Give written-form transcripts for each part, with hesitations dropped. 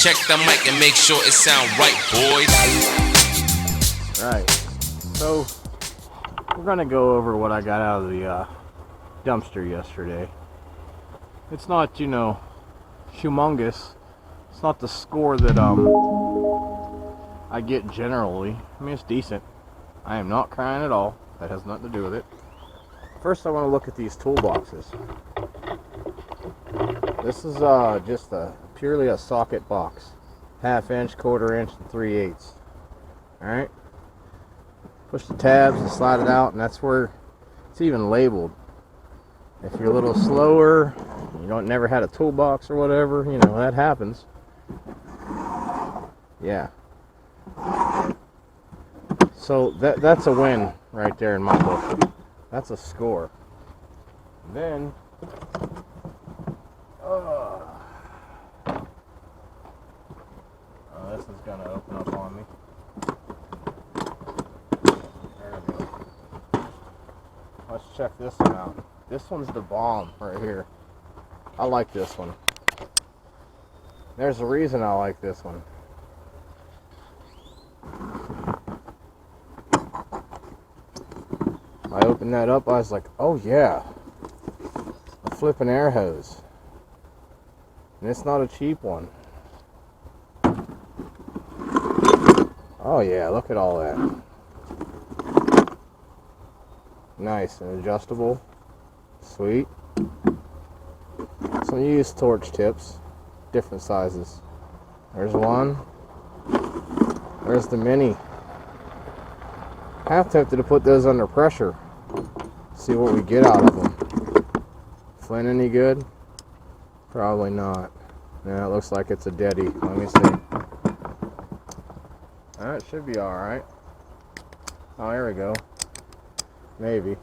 Check the mic and make sure it sound right, boys. Right. So we're gonna go over what I got out of the dumpster yesterday. It's not, humongous. It's not the score that I get generally. I mean, it's decent. I am not crying at all. That has nothing to do with it. First, I want to look at these toolboxes. This is just purely a socket box, 1/2 inch, 1/4 inch, and 3/8. All right. Push the tabs and slide it out, and that's where it's even labeled. If you're a little slower, you don't never had a toolbox or whatever, that happens. Yeah. So that's a win right there in my book. That's a score. Then, this is gonna open up on me. There we go. Let's check this one out. This one's the bomb right here. I like this one. There's a reason I like this one. I opened that up, I was like, oh yeah, a flipping air hose. And it's not a cheap one. Oh yeah, look at all that. Nice and adjustable. Sweet. Some used torch tips, different sizes. There's one. There's the mini. Half tempted to put those under pressure. See what we get out of them. Flint any good? Probably not. No, it looks like it's a deadie. Let me see. That should be alright. Oh, here we go. Maybe.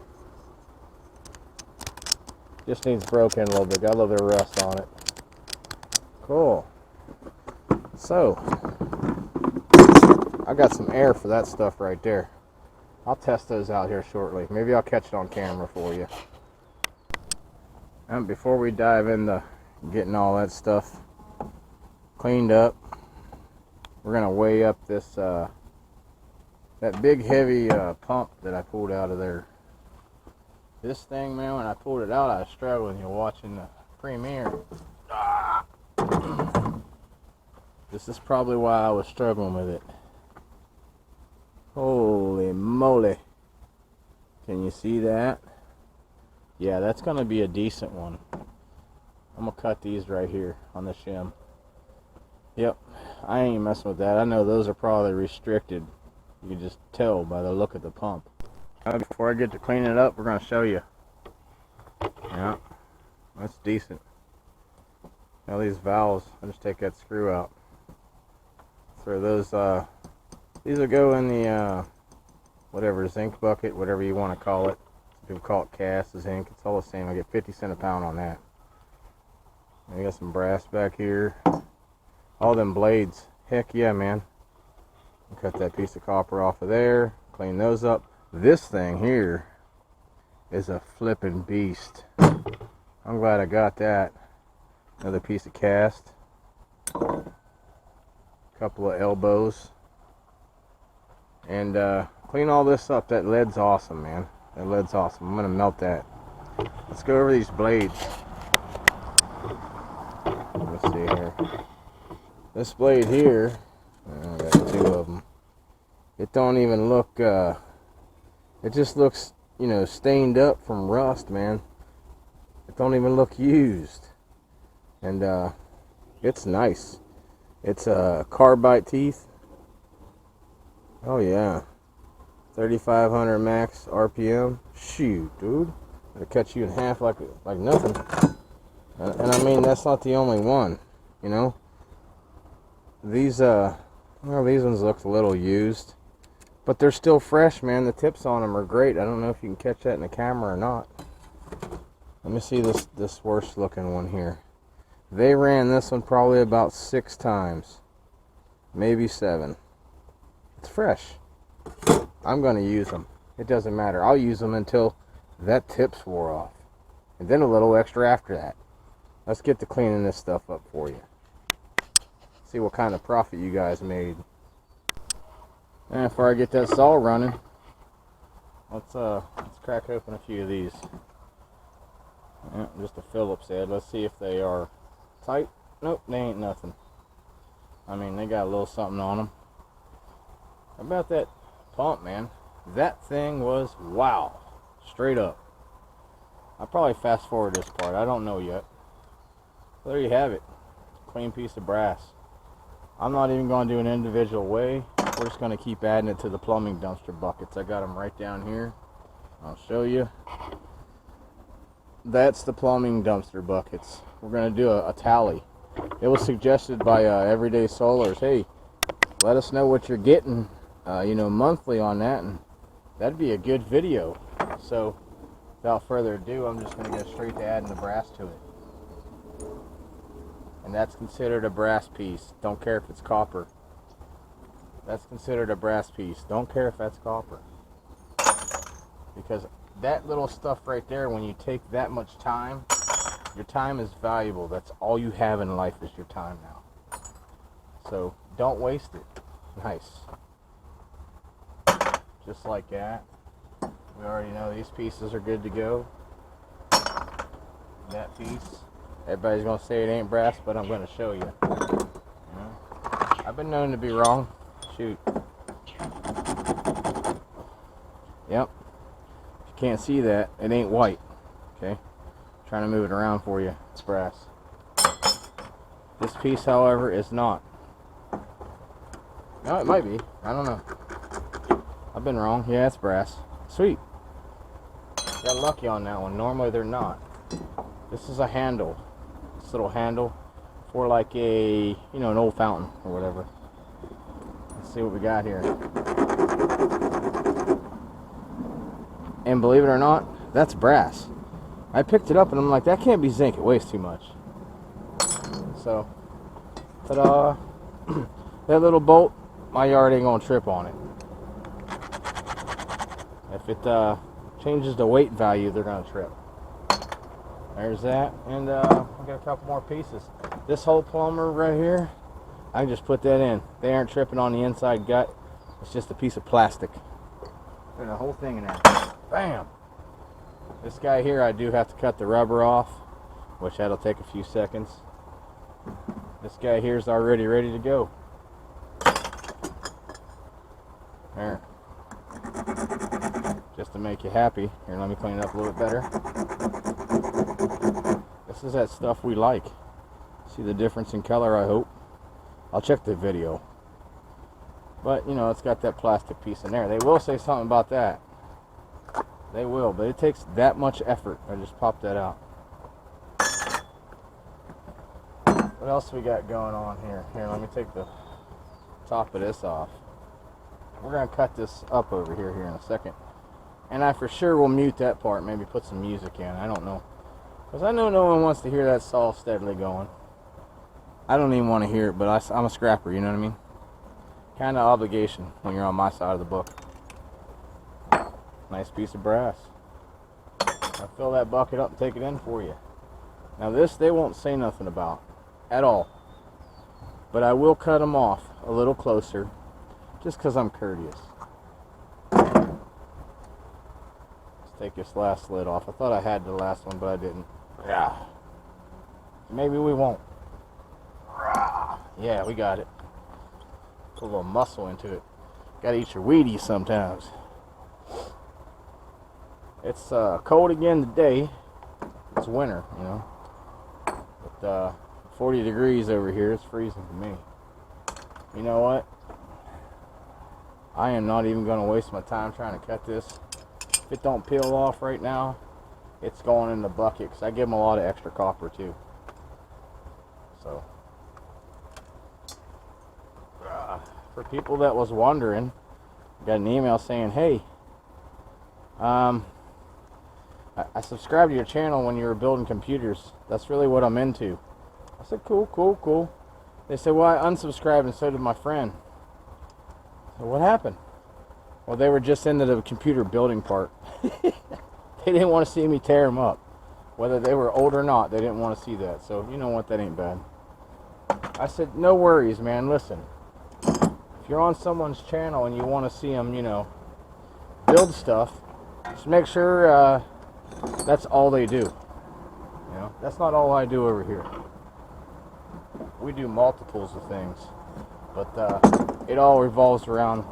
Just needs broken a little bit. Got a little bit of rust on it. Cool. So, I got some air for that stuff right there. I'll test those out here shortly. Maybe I'll catch it on camera for you. And before we dive into getting all that stuff cleaned up, we're gonna weigh up this that big heavy pump that I pulled out of there. This thing, man, when I pulled it out, I was struggling. You're watching the premiere. This is probably why I was struggling with it. Holy moly. Can you see that? Yeah, that's going to be a decent one. I'm going to cut these right here on the shim. Yep, I ain't messing with that. I know those are probably restricted. You can just tell by the look of the pump. Before I get to cleaning it up, we're going to show you. Yeah, that's decent. Now these valves, I just take that screw out. So those, these will go in the, whatever, zinc bucket, whatever you want to call it. People call it cast, zinc, it's all the same. I get 50 cents a pound on that. And you got some brass back here. All them blades, heck yeah, man. Cut that piece of copper off of there, clean those up. This thing here is a flippin' beast. I'm glad I got that. Another piece of cast. Couple of elbows. And clean all this up. That lead's awesome, man. That lead's awesome. I'm gonna melt that. Let's go over these blades. Let's see here. This blade here, I got two of them. It don't even look, it just looks, stained up from rust, man. It don't even look used. And it's nice. It's carbide teeth. Oh yeah. 3,500 max RPM. Shoot, dude. It'll cut you in half like nothing. And I mean, that's not the only one, These, well, these ones look a little used. But they're still fresh, man. The tips on them are great. I don't know if you can catch that in the camera or not. Let me see this worst looking one here. They ran this one probably about 6 times. Maybe 7. It's fresh. I'm going to use them. It doesn't matter. I'll use them until that tip's wore off. And then a little extra after that. Let's get to cleaning this stuff up for you. See what kind of profit you guys made. And before I get that saw running, let's crack open a few of these. Yeah, just a Phillips head. Let's see if they are tight. Nope, they ain't nothing. I mean, they got a little something on them. How about that pump, man? That thing was wow. Straight up. I'll probably fast forward this part. I don't know yet. There you have it. Clean piece of brass. I'm not even going to do an individual weigh. We're just going to keep adding it to the plumbing dumpster buckets. I got them right down here. I'll show you. That's the plumbing dumpster buckets. We're going to do a tally. It was suggested by Everyday Solars. Hey, let us know what you're getting, monthly on that, and that'd be a good video. So, without further ado, I'm just going to go straight to adding the brass to it. And that's considered a brass piece. Don't care if it's copper. That's considered a brass piece. Don't care if that's copper. Because that little stuff right there, when you take that much time, your time is valuable. That's all you have in life is your time now. So don't waste it. Nice. Just like that. We already know these pieces are good to go. That piece. Everybody's going to say it ain't brass, but I'm going to show you. I've been known to be wrong. Shoot. Yep. If you can't see that, it ain't white. Okay? Trying to move it around for you. It's brass. This piece, however, is not. No, it might be. I don't know. I've been wrong. Yeah, it's brass. Sweet. Got lucky on that one. Normally they're not. This is a handle. This little handle for like a, an old fountain or whatever. Let's see what we got here. And believe it or not, that's brass. I picked it up and I'm like, that can't be zinc. It weighs too much. So, ta-da. That little bolt, my yard ain't gonna trip on it. If it changes the weight value, they're gonna trip. There's that, and we got a couple more pieces. This whole plumber right here, I can just put that in. They aren't tripping on the inside gut. It's just a piece of plastic. There's a whole thing in there. Bam! This guy here, I do have to cut the rubber off, which that'll take a few seconds. This guy here is already ready to go. There. Just to make you happy. Here, let me clean it up a little bit better. This is that stuff we like. See the difference in color, I hope. I'll check the video. But, it's got that plastic piece in there. They will say something about that. They will, but it takes that much effort. I just popped that out. What else we got going on here? Here, let me take the top of this off. We're going to cut this up over here in a second. And I for sure will mute that part. Maybe put some music in. I don't know. Because I know no one wants to hear that saw steadily going. I don't even want to hear it, but I'm a scrapper, you know what I mean? Kind of obligation when you're on my side of the book. Nice piece of brass. I'll fill that bucket up and take it in for you. Now this they won't say nothing about at all. But I will cut them off a little closer just because I'm courteous. Let's take this last lid off. I thought I had the last one, but I didn't. Yeah. Maybe we won't. Yeah, we got it. Put a little muscle into it. Gotta eat your Wheaties sometimes. It's cold again today. It's winter, But 40 degrees over here. It's freezing for me. You know what? I am not even going to waste my time trying to cut this. If it don't peel off right now, it's going in the bucket because I give them a lot of extra copper too. So, for people that was wondering, I got an email saying, hey, I subscribed to your channel when you were building computers. That's really what I'm into. I said, cool. They said, well, I unsubscribed and so did my friend. So what happened? Well, they were just into the computer building part. They didn't want to see me tear them up. Whether they were old or not, they didn't want to see that. So, you know what? That ain't bad. I said, no worries, man. Listen, if you're on someone's channel and you want to see them, you know, build stuff, just make sure that's all they do. You know, that's not all I do over here. We do multiples of things, but it all revolves around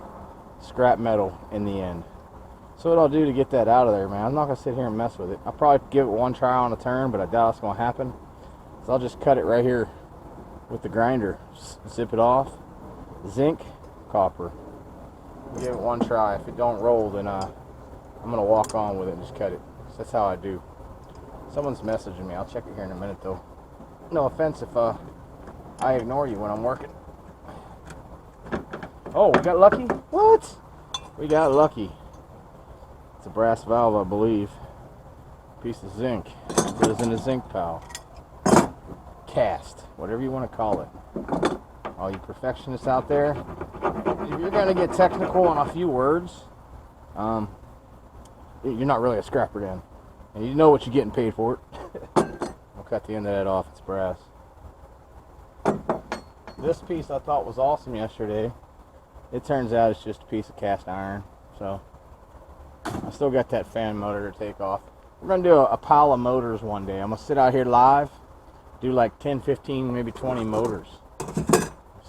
scrap metal in the end. So what I'll do to get that out of there, man, I'm not going to sit here and mess with it. I'll probably give it one try on a turn, but I doubt it's going to happen. So I'll just cut it right here with the grinder. Zip it off. Zinc, copper. Give it one try. If it don't roll, then I'm going to walk on with it and just cut it. So that's how I do. Someone's messaging me. I'll check it here in a minute, though. No offense if I ignore you when I'm working. Oh, we got lucky? What? We got lucky. It's a brass valve, I believe. Piece of zinc. Goes in a zinc pal. Cast. Whatever you want to call it. All you perfectionists out there, if you're going to get technical on a few words, you're not really a scrapper then. And you know what you're getting paid for it. I'll cut the end of that off. It's brass. This piece I thought was awesome yesterday. It turns out it's just a piece of cast iron. So I still got that fan motor to take off. We're going to do a pile of motors one day. I'm going to sit out here live, do like 10, 15, maybe 20 motors.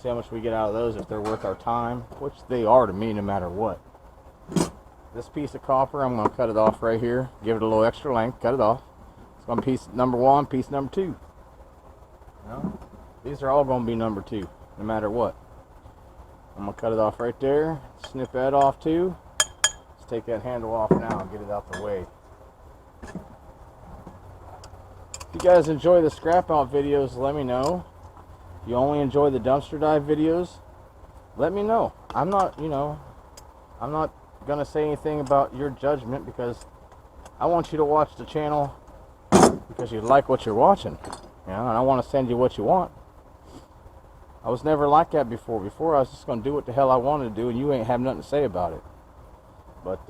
See how much we get out of those, if they're worth our time, which they are to me no matter what. This piece of copper, I'm going to cut it off right here, give it a little extra length, cut it off. It's going to be piece number 1, piece number 2. You know? These are all going to be number 2, no matter what. I'm going to cut it off right there, snip that off too. Let's take that handle off now and get it out the way. If you guys enjoy the scrap out videos, let me know. If you only enjoy the dumpster dive videos, let me know. I'm not, you know, I'm not going to say anything about your judgment, because I want you to watch the channel because you like what you're watching. You know, and I want to send you what you want. I was never like that before. Before I was just going to do what the hell I wanted to do and you ain't have nothing to say about it. But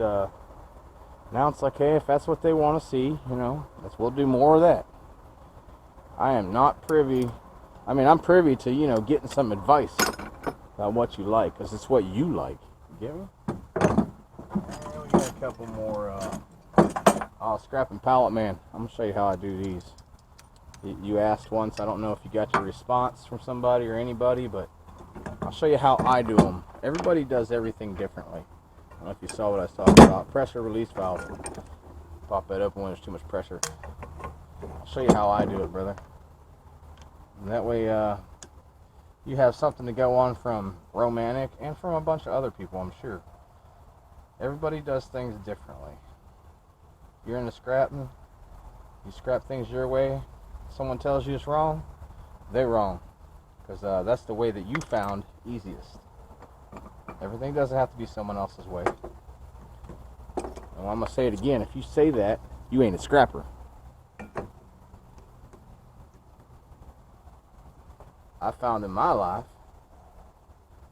now it's like, hey, if that's what they want to see, you know, we'll do more of that. I am not privy. I mean, I'm privy to, you know, getting some advice about what you like, because it's what you like. You get me? And we got a couple more. Scrap and pallet man. I'm going to show you how I do these. You asked once. I don't know if you got your response from somebody or anybody, but I'll show you how I do them. Everybody does everything differently. I don't know if you saw what I was talking about. Pressure release valve. Pop that open when there's too much pressure. I'll show you how I do it, brother. And that way you have something to go on from Roe Mantic and from a bunch of other people, I'm sure. Everybody does things differently. You're into scrapping, you scrap things your way. Someone tells you it's wrong, they're wrong. Because that's the way that you found easiest. Everything doesn't have to be someone else's way. And I'm going to say it again. If you say that, you ain't a scrapper. I found in my life,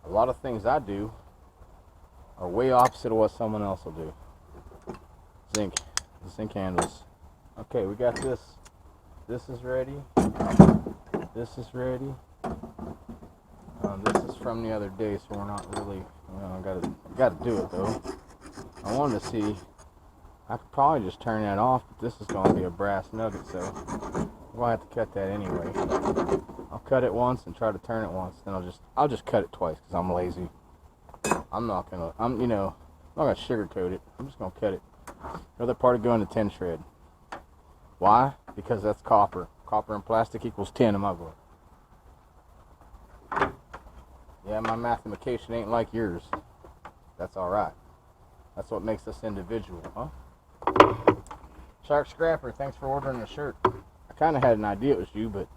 a lot of things I do are way opposite of what someone else will do. Zinc handles. Okay, we got this. This is ready. This is ready. This is from the other day, so we're not really, you know, gotta do it though. I wanted to see, I could probably just turn that off, but this is going to be a brass nugget, so I'm going to have to cut that anyway. I'll cut it once and try to turn it once, then I'll just cut it twice, because I'm lazy. I'm not gonna sugarcoat it. I'm just gonna cut it. The other part to go into 10 shred. Why? Because that's copper. Copper and plastic equals 10 in my book. Yeah, my mathematication ain't like yours. That's alright. That's what makes us individual, huh? Shark Scrapper, thanks for ordering the shirt. I kind of had an idea it was you, but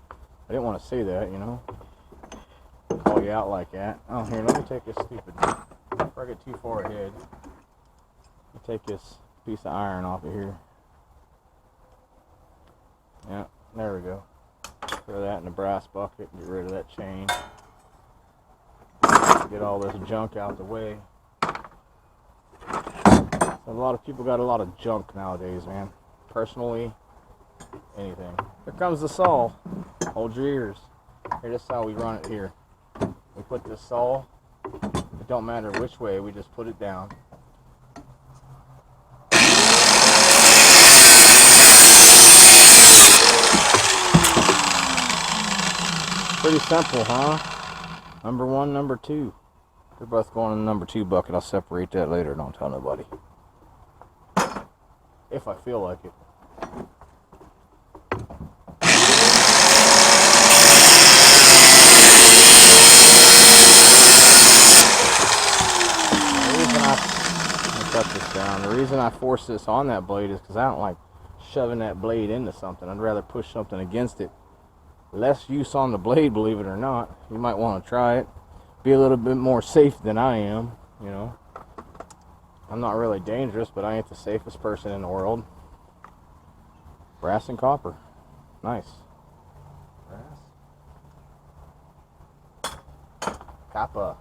I didn't want to say that, you know. Call you out like that. Oh, here, let me take this stupid. Before I get too far ahead, let me take this piece of iron off of here. Yeah, there we go. Throw that in the brass bucket, get rid of that chain. Get all this junk out the way. So a lot of people got a lot of junk nowadays, man. Personally, anything. Here comes the saw. Hold your ears. Here, this is how we run it here. We put this saw, it don't matter which way, we just put it down. Pretty simple, huh? Number one, number two. They're both going in the number two bucket. I'll separate that later, don't tell nobody. If I feel like it. Cut this down. The reason I force this on that blade is because I don't like shoving that blade into something. I'd rather push something against it. Less use on the blade, believe it or not. You might want to try it. Be a little bit more safe than I am, you know. I'm not really dangerous, but I ain't the safest person in the world. Brass and copper. Nice. Brass. Copper.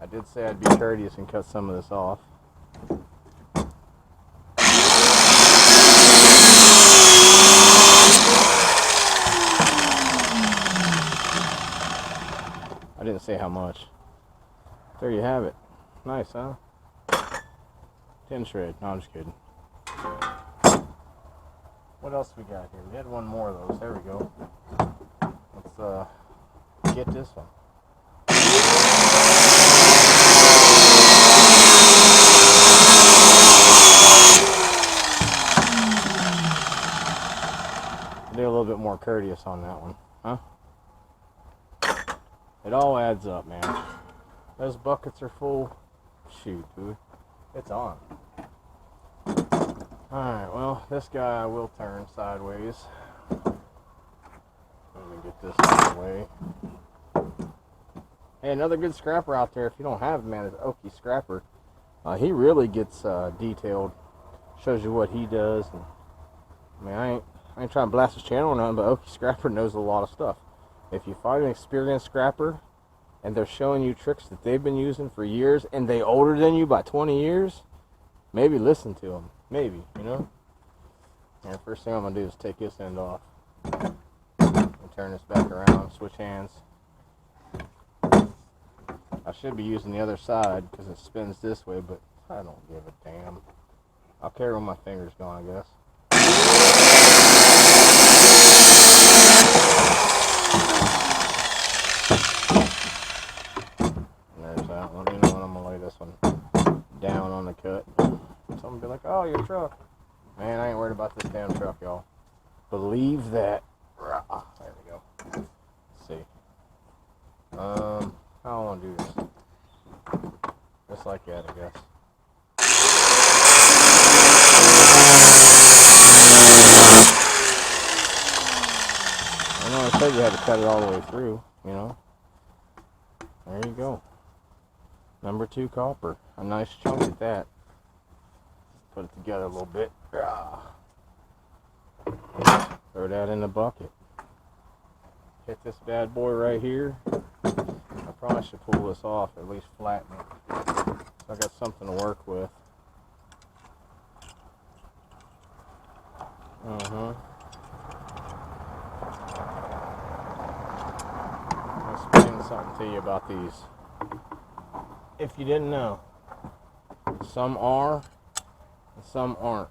I did say I'd be courteous and cut some of this off. I didn't say how much. There you have it. Nice, huh? 10 shred. No, I'm just kidding. What else we got here? We had one more of those. There we go. Let's get this one. Be a little bit more courteous on that one, huh? It all adds up, man. Those buckets are full. Shoot, dude. It's on. Alright, well, this guy I will turn sideways. Let me get this out of the way. Hey, another good scrapper out there. If you don't have him, man, is Okie Scrapper. He really gets detailed. Shows you what he does. And, I mean, I ain't trying to blast his channel or nothing, but Okie Scrapper knows a lot of stuff. If you find an experienced scrapper and they're showing you tricks that they've been using for years and they older than you by 20 years, maybe listen to them. Maybe, you know? And first thing I'm going to do is take this end off. And turn this back around, switch hands. I should be using the other side because it spins this way, but I don't give a damn. I'll carry with my fingers going, I guess. There's that. Let me know when I'm going to lay this one down on the cut. Someone be like, oh, your truck. Man, I ain't worried about this damn truck, y'all. Believe that. There we go. Let's see. How do I want to do this? Just like that, I guess. I know I said you had to cut it all the way through, you know. There you go. Number 2 copper. A nice chunk at that. Put it together a little bit. Throw that in the bucket. Hit this bad boy right here. I probably should pull this off, at least flatten it. So I got something to work with. I'll explain something to you about these. If you didn't know, some are and some aren't.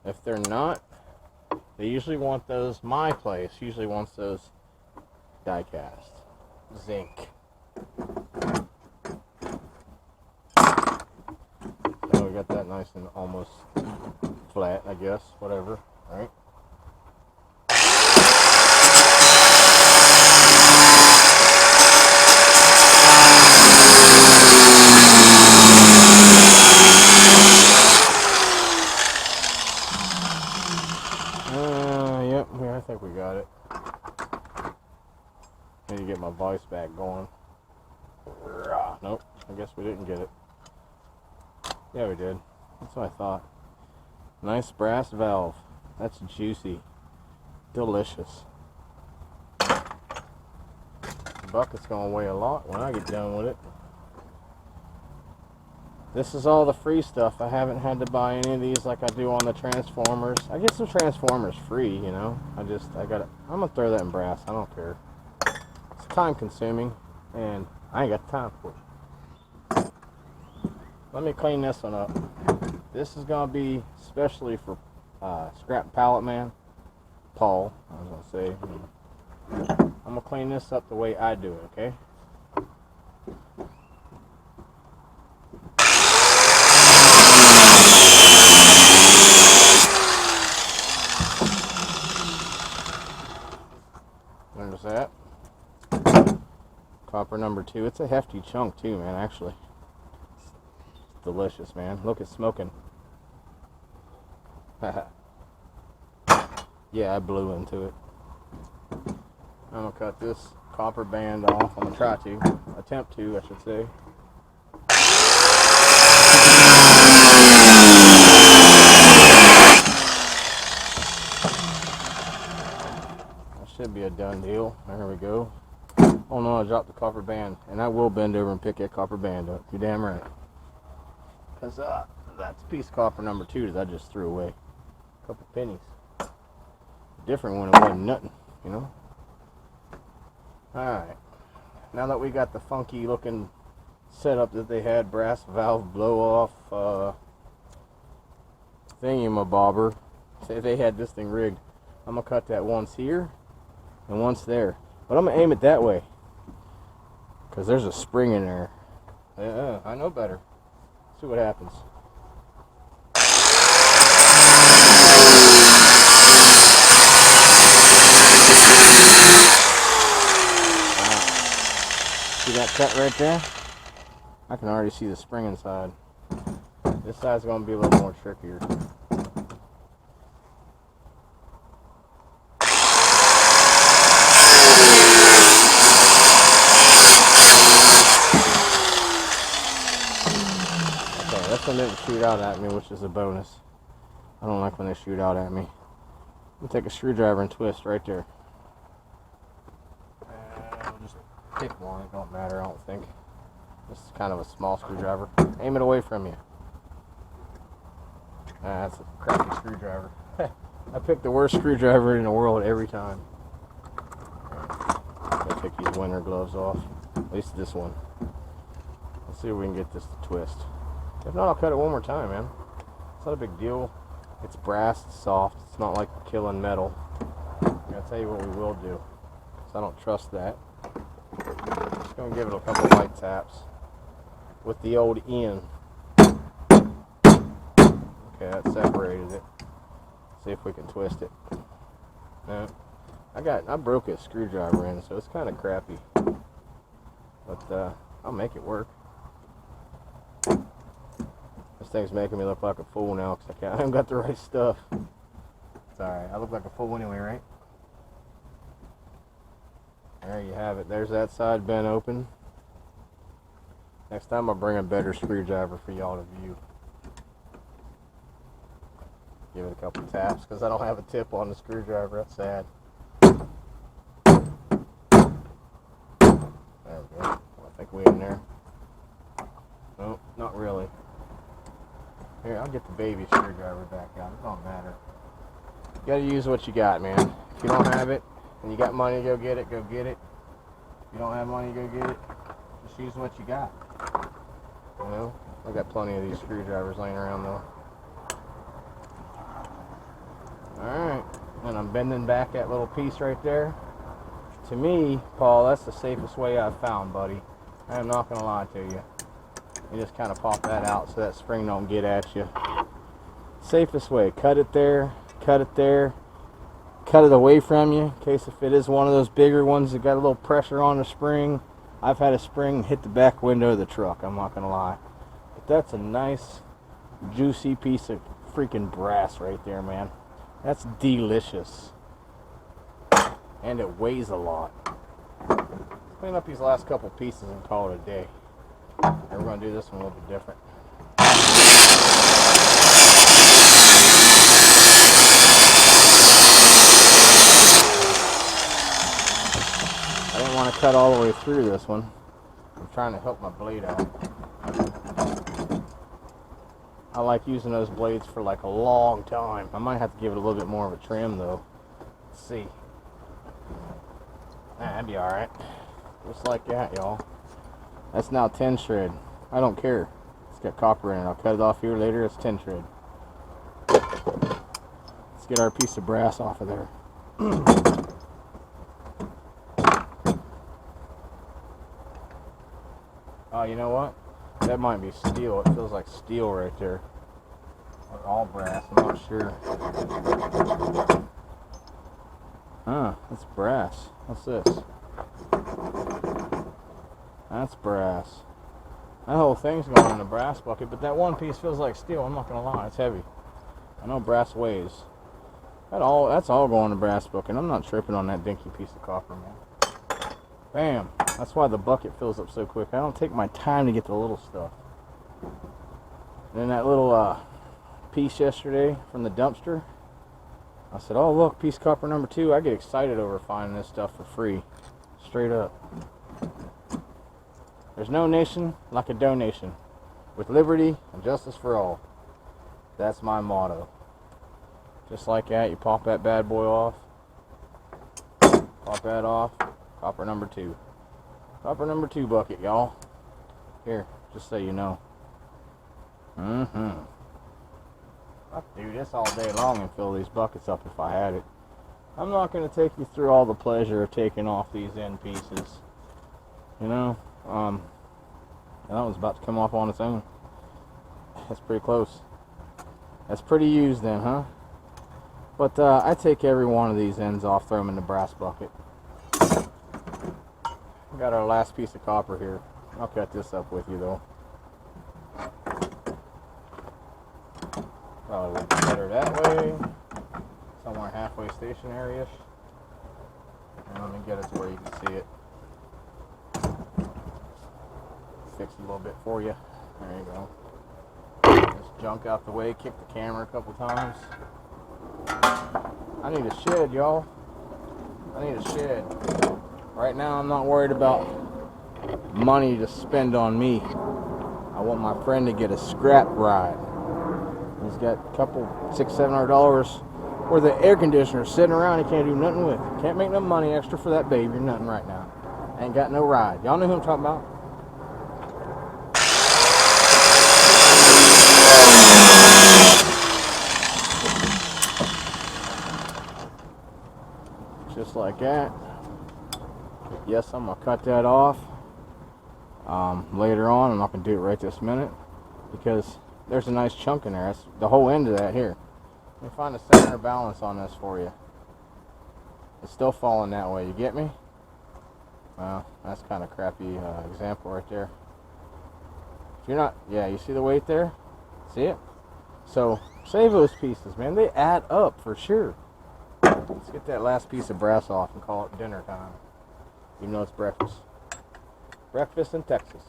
If they're not, they usually want those, my place usually wants those die cast. Zinc. So we got that nice and almost flat, I guess, whatever, right? Yep, yeah, I think we got it. Need to get my voice back going. Nope, I guess we didn't get it. Yeah, we did. That's what I thought. Nice brass valve. That's juicy. Delicious. The bucket's gonna weigh a lot when I get done with it. This is all the free stuff. I haven't had to buy any of these like I do on the Transformers. I get some Transformers free, you know. I'm gonna throw that in brass. I don't care. It's time consuming, and I ain't got time for it. Let me clean this one up. This is gonna be especially for Scrap Pallet Man, Paul. I was gonna say. I'm gonna clean this up the way I do it, okay? There's that. Copper number 2. It's a hefty chunk too, man, actually. It's delicious, man. Look, it's smoking. Yeah, I blew into it. I'm gonna cut this copper band off. I'm gonna try to. Attempt to, I should say. That should be a done deal. There we go. Oh no, I dropped the copper band. And I will bend over and pick that copper band up. You're damn right. Because that's a piece of copper number 2 that I just threw away. A couple pennies. Different when it wasn't nothing, you know? Alright. Now that we got the funky looking setup that they had, brass valve blow off thingy-mabobber, they had this thing rigged. I'm going to cut that once here and once there. But I'm going to aim it that way. Because there's a spring in there. Yeah, I know better. See what happens. See that cut right there? I can already see the spring inside. This side's going to be a little more trickier. Okay, this one didn't shoot out at me, which is a bonus. I don't like when they shoot out at me. I'm going to take a screwdriver and twist right there. I'll just pick one, it don't matter, I don't think. This is kind of a small screwdriver. Aim it away from you. That's a crappy screwdriver. I pick the worst screwdriver in the world every time. I'll take these winter gloves off. At least this one. Let's see if we can get this to twist. If not, I'll cut it one more time, man. It's not a big deal. It's brass, it's soft. It's not like killing metal. I'll tell you what we will do. Because I don't trust that. Just going to give it a couple light taps with the old end. Okay, that separated it. See if we can twist it. No, I broke a screwdriver in, so it's kind of crappy. But I'll make it work. This thing's making me look like a fool now because I haven't got the right stuff. It's alright, I look like a fool anyway, right? There you have it. There's that side bent open. Next time I'll bring a better screwdriver for y'all to view. Give it a couple taps because I don't have a tip on the screwdriver. That's sad. There we go. I think we're in there. Nope, not really. Here, I'll get the baby screwdriver back out. It don't matter. You gotta use what you got, man. If you don't have it and you got money to go get it, go get it. If you don't have money, go get it. Just use what you got. You know, I got plenty of these screwdrivers laying around though. Alright, and I'm bending back that little piece right there. To me, Paul, that's the safest way I've found, buddy. I am not going to lie to you. You just kind of pop that out so that spring don't get at you. Safest way, cut it there, cut it there, cut it away from you, in case if it is one of those bigger ones that got a little pressure on the spring. I've had a spring hit the back window of the truck, I'm not going to lie. But that's a nice, juicy piece of freaking brass right there, man. That's delicious. And it weighs a lot. Clean up these last couple pieces and call it a day. And we're going to do this one a little bit different. I didn't want to cut all the way through this one. I'm trying to help my blade out. I like using those blades for like a long time. I might have to give it a little bit more of a trim though. Let's see. That'd be alright. Just like that, y'all. That's now 10 shred. I don't care. It's got copper in it. I'll cut it off here later. It's 10 shred. Let's get our piece of brass off of there. Oh, you know what? That might be steel. It feels like steel right there. Or all brass. I'm not sure. Huh, that's brass. What's this? That's brass. That whole thing's going in the brass bucket, but that one piece feels like steel. I'm not gonna lie, it's heavy. I know brass weighs. That's all going in the brass bucket. I'm not tripping on that dinky piece of copper, man. Bam. That's why the bucket fills up so quick. I don't take my time to get the little stuff. And then that little piece yesterday from the dumpster, I said, oh look, piece copper number 2. I get excited over finding this stuff for free. Straight up. There's no nation like a donation. With liberty and justice for all. That's my motto. Just like that, you pop that bad boy off. Pop that off. Copper number 2. Copper number 2 bucket, y'all. Here, just so you know. I'd do this all day long and fill these buckets up if I had it. I'm not going to take you through all the pleasure of taking off these end pieces. You know, that one's about to come off on its own. That's pretty close. That's pretty used then, huh? But I take every one of these ends off, throw them in the brass bucket. We got our last piece of copper here. I'll cut this up with you though. Probably would be better that way. Somewhere halfway stationary-ish. And let me get it to where you can see it. Fix it a little bit for you. There you go. Just junk out the way, kick the camera a couple times. I need a shed, y'all. I need a shed. Right now I'm not worried about money to spend on me. I want my friend to get a scrap ride. He's got a couple $600-700 worth of air conditioner sitting around he can't do nothing with. Can't make no money extra for that baby or nothing right now. Ain't got no ride. Y'all know who I'm talking about? Just like that. Yes, I'm gonna cut that off later on. I'm not gonna do it right this minute because there's a nice chunk in there. That's the whole end of that here. Let me find the center of balance on this for you. It's still falling that way. You get me? Well, that's kind of crappy example right there. If you're not, yeah, you see the weight there? See it? So save those pieces, man. They add up for sure. Let's get that last piece of brass off and call it dinner time. Even though it's breakfast. Breakfast in Texas.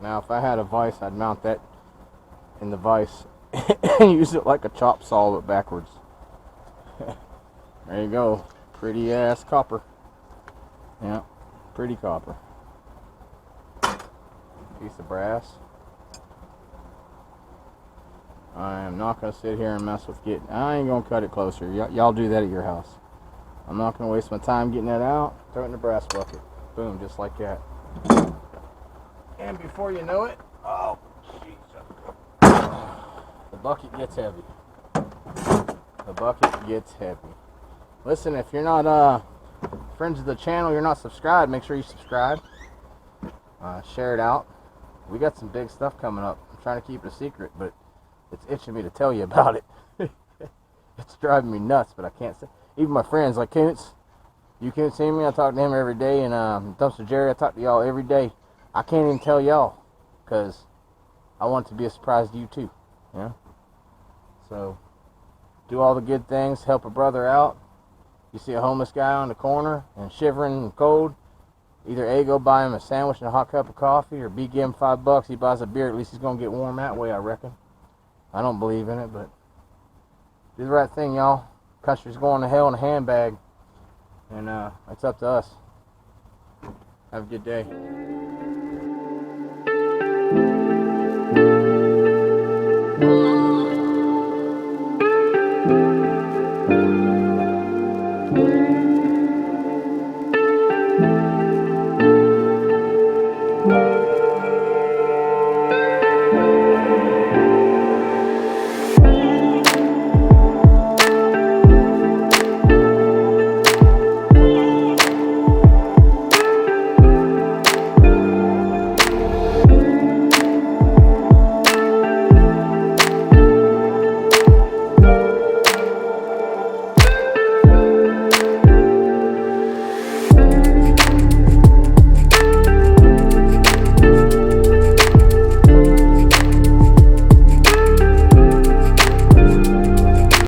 Now, if I had a vise, I'd mount that in the vise and use it like a chop saw, but backwards. There you go. Pretty ass copper. Yeah, pretty copper. Piece of brass. I am not going to sit here and mess with getting... I ain't going to cut it closer. Y'all do that at your house. I'm not going to waste my time getting that out. Throw it in the brass bucket. Boom, just like that. And before you know it... Oh, Jesus. The bucket gets heavy. The bucket gets heavy. Listen, if you're not friends of the channel, you're not subscribed, make sure you subscribe. Share it out. We got some big stuff coming up. I'm trying to keep it a secret, but it's itching me to tell you about it. It's driving me nuts, but I can't say. Even my friends like Koontz. You can't see me. I talk to him every day, and Dumpster Jerry. I talk to y'all every day. I can't even tell y'all because I want it to be a surprise to you too. Yeah. So do all the good things. Help a brother out. You see a homeless guy on the corner and shivering and cold. Either A, go buy him a sandwich and a hot cup of coffee, or B, give him $5. He buys a beer. At least he's gonna get warm that way, I reckon. I don't believe in it, but Do the right thing, y'all. Country's going to hell in a handbag. And it's up to us. Have a good day.